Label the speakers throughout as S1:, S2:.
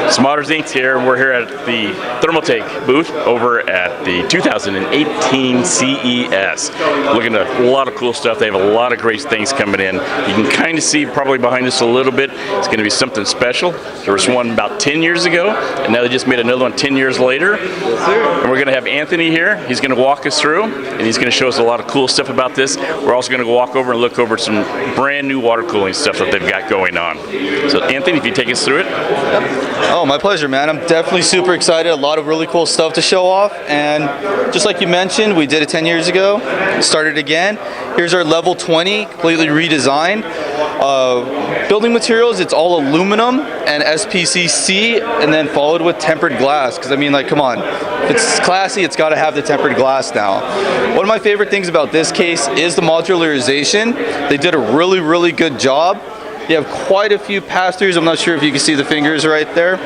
S1: Smodders Inc. here. We're here at the ThermalTake booth over at the 2018 CES. Looking at a lot of cool stuff. They have a lot of great things coming in. You can kind of see probably behind us a little bit. It's going to be something special. There was one about 10 years ago, and now they just made another one 10 years later. And we're going to have Anthony here. He's going to walk us through, and he's going to show us a lot of cool stuff about this. We're also going to walk over and look over some brand new water cooling stuff that they've got going on. So Anthony, if you take us through it.
S2: Oh, my pleasure, man. I'm definitely super excited. A lot of really cool stuff to show off. And just like you mentioned, we did it 10 years ago. Started again. Here's our level 20, completely redesigned. Building materials, it's all aluminum and SPCC, and then followed with tempered glass. Because I mean, like, come on. If it's classy, it's got to have the tempered glass now. One of my favorite things about this case is the modularization. They did a really, really good job. You have quite a few pass-throughs. I'm not sure if you can see the fingers right there,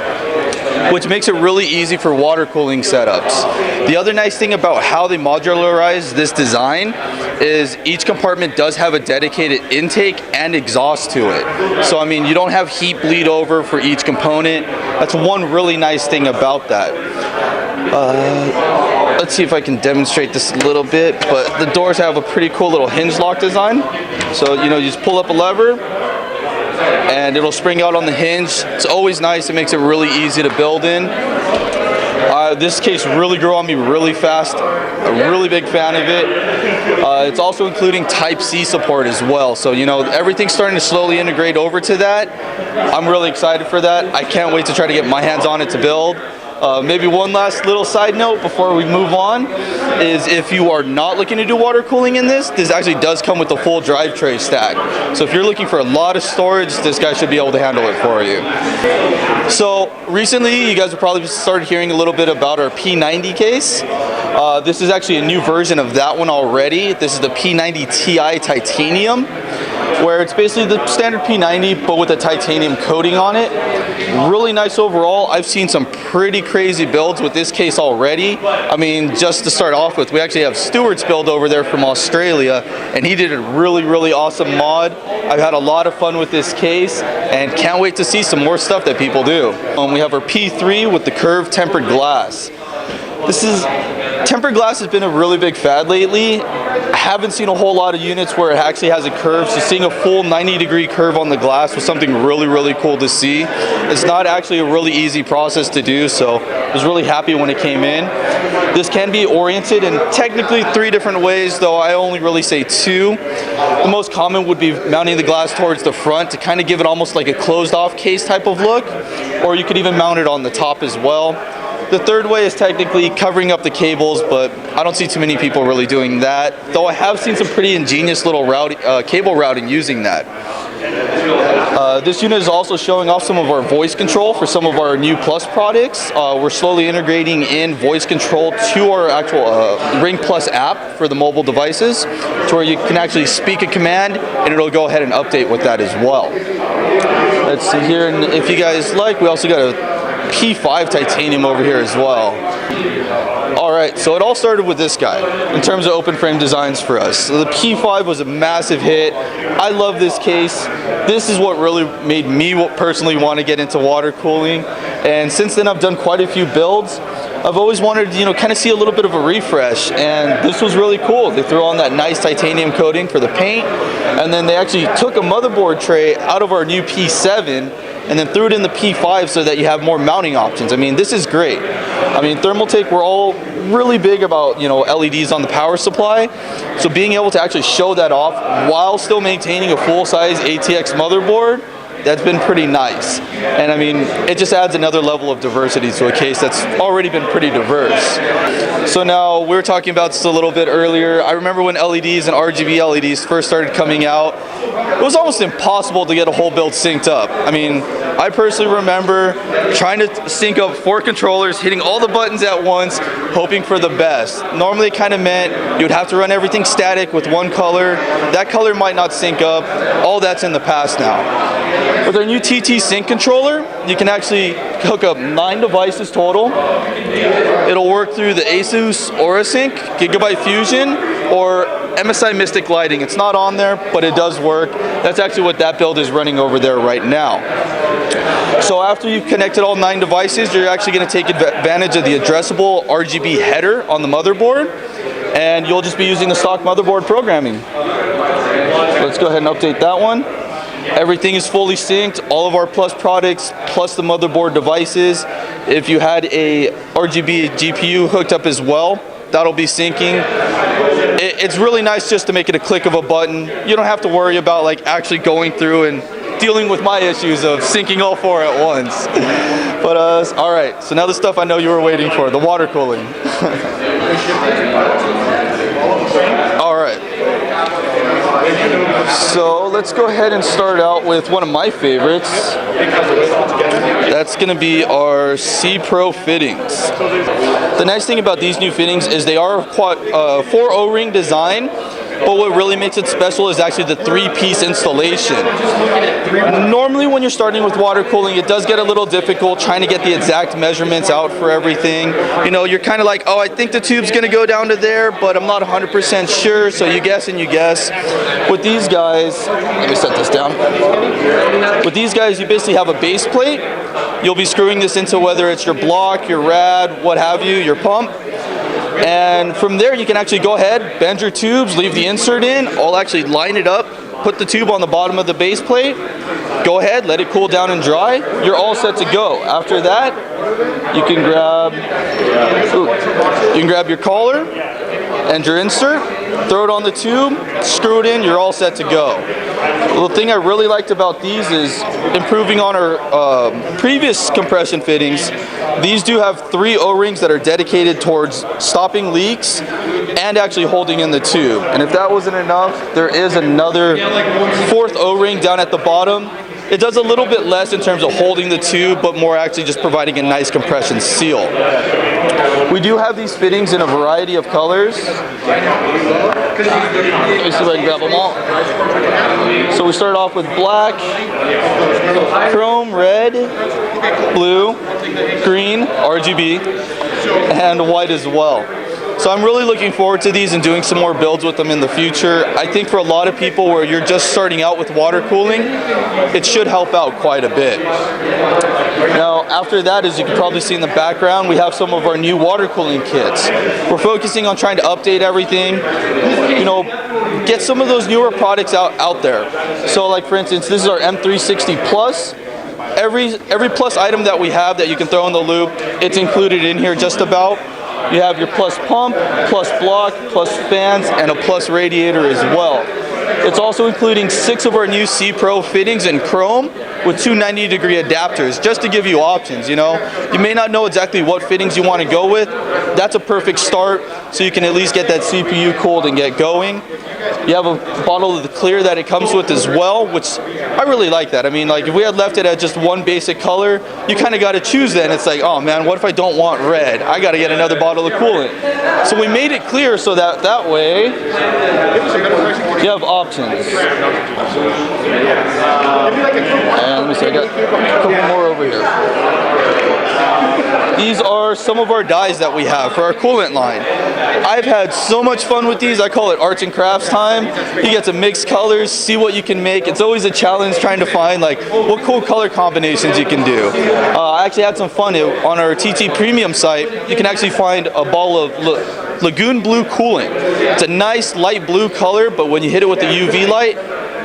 S2: which makes it really easy for water cooling setups. The other nice thing about how they modularize this design is each compartment does have a dedicated intake and exhaust to it. So I mean, you don't have heat bleed over for each component. That's one really nice thing about that. Let's see if I can demonstrate this a little bit, but the doors have a pretty cool little hinge lock design. So, you know, you just pull up a lever, and it'll spring out on the hinge. It's always nice. It makes it really easy to build in. This case really grew on me really fast. A really big fan of it. It's also including Type-C support as well. So, you know, everything's starting to slowly integrate over to that. I'm really excited for that. I can't wait to try to get my hands on it to build. Maybe one last little side note before we move on is if you are not looking to do water cooling in this actually does come with the full drive tray stack. So if you're looking for a lot of storage, this guy should be able to handle it for you. So recently, you guys have probably started hearing a little bit about our P90 case. This is actually a new version of that one already. This is the P90 Ti Titanium, where it's basically the standard P90 but with a titanium coating on it. Really nice overall. I've seen some pretty crazy builds with this case already. I mean, just to start off with, we actually have Stuart's build over there from Australia, and he did a really, really awesome mod. I've had a lot of fun with this case and can't wait to see some more stuff that people do. We have our P3 with the curved tempered glass. Tempered glass has been a really big fad lately. I haven't seen a whole lot of units where it actually has a curve, so seeing a full 90-degree curve on the glass was something really, really cool to see. It's not actually a really easy process to do, so I was really happy when it came in. This can be oriented in technically 3 different ways, though I only really say 2. The most common would be mounting the glass towards the front to kind of give it almost like a closed-off case type of look, or you could even mount it on the top as well. The third way is technically covering up the cables, but I don't see too many people really doing that, though I have seen some pretty ingenious little cable routing using that. This unit is also showing off some of our voice control for some of our new Plus products. We're slowly integrating in voice control to our actual Ring Plus app for the mobile devices, to where you can actually speak a command and it'll go ahead and update with that as well. Let's see here, and if you guys like, we also got a P5 titanium over here as well. Alright, so it all started with this guy in terms of open frame designs for us. So the P5 was a massive hit. I love this case. This is what really made me personally want to get into water cooling, and since then I've done quite a few builds. I've always wanted to, kind of see a little bit of a refresh, and this was really cool. They threw on that nice titanium coating for the paint, and then they actually took a motherboard tray out of our new P7 and then threw it in the P5 so that you have more mounting options. I mean, this is great. I mean, ThermalTake, we're all really big about, LEDs on the power supply. So being able to actually show that off while still maintaining a full-size ATX motherboard, that's been pretty nice. And I mean, it just adds another level of diversity to a case that's already been pretty diverse. So now, we were talking about this a little bit earlier. I remember when LEDs and RGB LEDs first started coming out, it was almost impossible to get a whole build synced up. I mean, I personally remember trying to sync up 4 controllers, hitting all the buttons at once, hoping for the best. Normally it kind of meant you would have to run everything static with one color. That color might not sync up. All that's in the past now. With our new TT Sync controller, you can actually hook up 9 devices total. It'll work through the Asus AuraSync, Gigabyte Fusion, or MSI Mystic lighting. It's not on there, but it does work. That's actually what that build is running over there right now. So after you've connected all 9 devices, you're actually going to take advantage of the addressable RGB header on the motherboard, and you'll just be using the stock motherboard programming. Let's go ahead and update that one. Everything is fully synced, all of our Plus products, plus the motherboard devices. If you had a RGB GPU hooked up as well, that'll be syncing. It's really nice just to make it a click of a button. You don't have to worry about like actually going through and dealing with my issues of syncing all 4 at once. But all right, so now the stuff I know you were waiting for, the water cooling. All right. So let's go ahead and start out with one of my favorites. That's going to be our C Pro fittings. The nice thing about these new fittings is they are 4 O-ring design, but what really makes it special is actually the 3-piece installation. Normally when you're starting with water cooling, it does get a little difficult trying to get the exact measurements out for everything. You know, you're kind of like, oh, I think the tube's going to go down to there, but I'm not 100% sure, so you guess and you guess. With these guys, let me set this down. With these guys, you basically have a base plate. You'll be screwing this into whether it's your block, your rad, what have you, your pump. And from there, you can actually go ahead, bend your tubes, leave the insert in. I'll actually line it up, put the tube on the bottom of the base plate. Go ahead, let it cool down and dry. You're all set to go. After that, you can grab your collar and your insert, throw it on the tube, screw it in, you're all set to go. The thing I really liked about these is improving on our previous compression fittings. These do have 3 O-rings that are dedicated towards stopping leaks and actually holding in the tube. And if that wasn't enough, there is another 4th O-ring down at the bottom. It does a little bit less in terms of holding the tube, but more actually just providing a nice compression seal. We do have these fittings in a variety of colors. Let me see if I can grab them all. So we start off with black, chrome, red, blue, green, RGB, and white as well. So I'm really looking forward to these and doing some more builds with them in the future. I think for a lot of people where you're just starting out with water cooling, it should help out quite a bit. Now, after that, as you can probably see in the background, we have some of our new water cooling kits. We're focusing on trying to update everything, you know, get some of those newer products out there. So like for instance, this is our M360 Plus. Every Plus item that we have that you can throw in the loop, it's included in here just about. You have your Plus pump, Plus block, Plus fans, and a Plus radiator as well. It's also including 6 of our new C Pro fittings in chrome with 2 90-degree adapters, just to give you options, you know. You may not know exactly what fittings you want to go with. That's a perfect start, so you can at least get that CPU cooled and get going. You have a bottle of the clear that it comes with as well, which I really like that. I mean, like if we had left it at just one basic color, you kind of got to choose then. It's like, oh man, what if I don't want red? I got to get another bottle of coolant. So we made it clear so that way you have options. And let me see, I got a couple more over here. These are some of our dyes that we have for our coolant line. I've had so much fun with these. I call it arts and crafts time. You get to mix colors, see what you can make. It's always a challenge trying to find like what cool color combinations you can do. I actually had some fun on our TT Premium site. You can actually find a ball of Lagoon Blue cooling. It's a nice light blue color, but when you hit it with the UV light,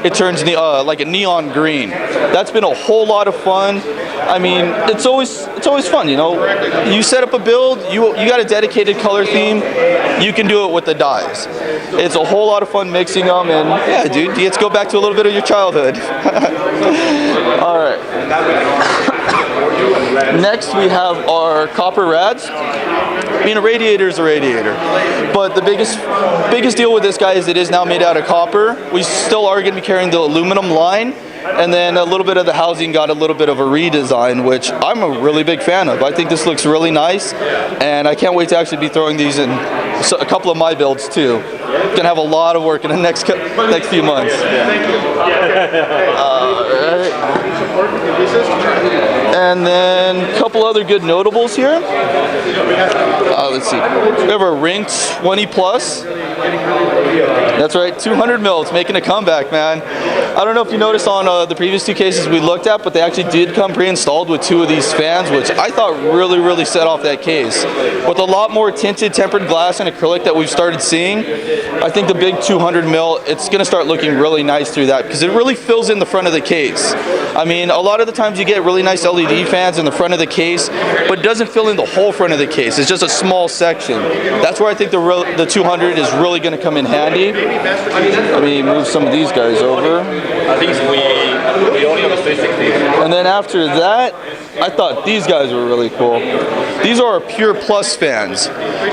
S2: it turns like a neon green. That's been a whole lot of fun. I mean, it's always fun, you know. You set up a build, you got a dedicated color theme, you can do it with the dyes. It's a whole lot of fun mixing them, and yeah, dude, you get to go back to a little bit of your childhood. All right. Next, we have our copper rads. I mean, a radiator is a radiator, but the biggest deal with this guy is it is now made out of copper. We still are going to be carrying the aluminum line, and then a little bit of the housing got a little bit of a redesign, which I'm a really big fan of. I think this looks really nice, and I can't wait to actually be throwing these in a couple of my builds too. Gonna have a lot of work in the next few months. And then a couple other good notables here. Let's see. We have our Ring 20 Plus. That's right, 200 mil. It's making a comeback, man. I don't know if you noticed on the previous two cases we looked at, but they actually did come pre-installed with two of these fans, which I thought really set off that case. With a lot more tinted tempered glass and acrylic that we've started seeing, I think the big 200 mil, it's going to start looking really nice through that because it really fills in the front of the case. I mean, a lot of the times you get really nice LED fans in the front of the case, but it doesn't fill in the whole front of the case. It's just a small section. That's where I think the 200 is really going to come in handy. Let me move some of these guys over.
S1: I think we only have a 360.
S2: And then after that, I thought these guys were really cool. These are our Pure Plus fans.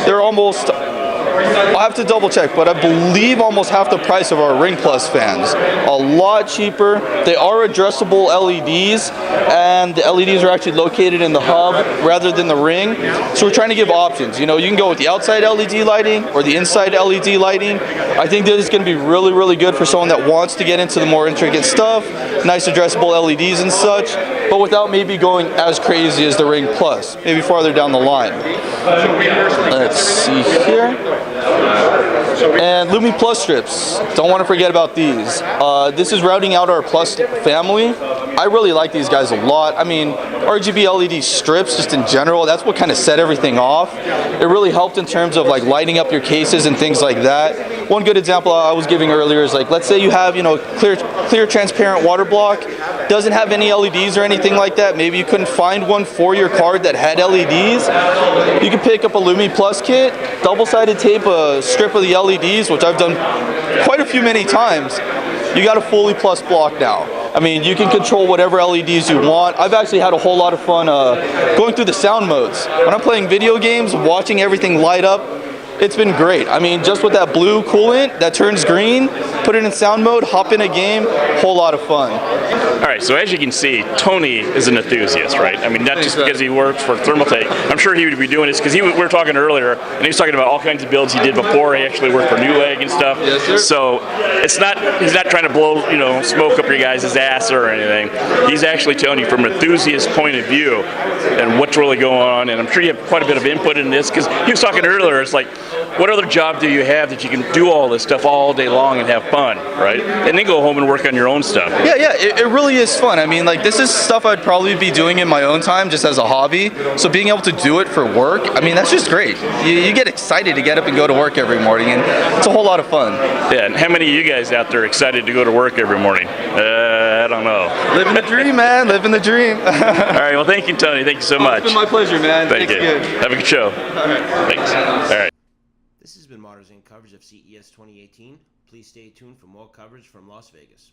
S2: They're almost, I'll have to double check, but I believe almost half the price of our Ring Plus fans. A lot cheaper. They are addressable LEDs, and the LEDs are actually located in the hub rather than the ring. So we're trying to give options. You know, you can go with the outside LED lighting or the inside LED lighting. I think this is going to be really good for someone that wants to get into the more intricate stuff, nice addressable LEDs and such, but without maybe going as crazy as the Ring Plus, maybe farther down the line. Let's see here. And Lumi Plus strips. Don't want to forget about these. This is routing out our Plus family. I really like these guys a lot. I mean, RGB LED strips, just in general, that's what kind of set everything off. It really helped in terms of like lighting up your cases and things like that. One good example I was giving earlier is like, let's say you have, you know, clear transparent water block, doesn't have any LEDs or anything like that. Maybe you couldn't find one for your card that had LEDs. You can pick up a Lumi Plus kit, double-sided tape a strip of the LEDs, which I've done quite a few many times. You got a fully Plus block now. I mean, you can control whatever LEDs you want. I've actually had a whole lot of fun going through the sound modes. When I'm playing video games, watching everything light up, it's been great. I mean, just with that blue coolant that turns green, put it in sound mode, hop in a game, whole lot of fun.
S1: All right, so as you can see, Tony is an enthusiast, right? I mean, not just because he works for ThermalTake. I'm sure he would be doing this because we were talking earlier, and he was talking about all kinds of builds he did before. He actually worked for Newegg and stuff.
S2: Yes, sir.
S1: So he's not trying to blow, you know, smoke up your guys' ass or anything. He's actually telling you from an enthusiast point of view and what's really going on. And I'm sure you have quite a bit of input in this because he was talking earlier. It's like, what other job do you have that you can do all this stuff all day long and have fun, right? And then go home and work on your own stuff.
S2: Yeah, it really is fun. I mean, like, this is stuff I'd probably be doing in my own time just as a hobby. So being able to do it for work, I mean, that's just great. You get excited to get up and go to work every morning, and it's a whole lot of fun.
S1: Yeah, and how many of you guys out there are excited to go to work every morning? I don't know.
S2: Living the dream, man. Living the dream.
S1: All right, well, thank you, Tony. Thank you so much.
S2: It's been my pleasure, man.
S1: Thank you.
S2: Good.
S1: Have a good show.
S2: All right.
S1: Thanks. All right.
S3: This has been Motors Inc. coverage of CES 2018. Please stay tuned for more coverage from Las Vegas.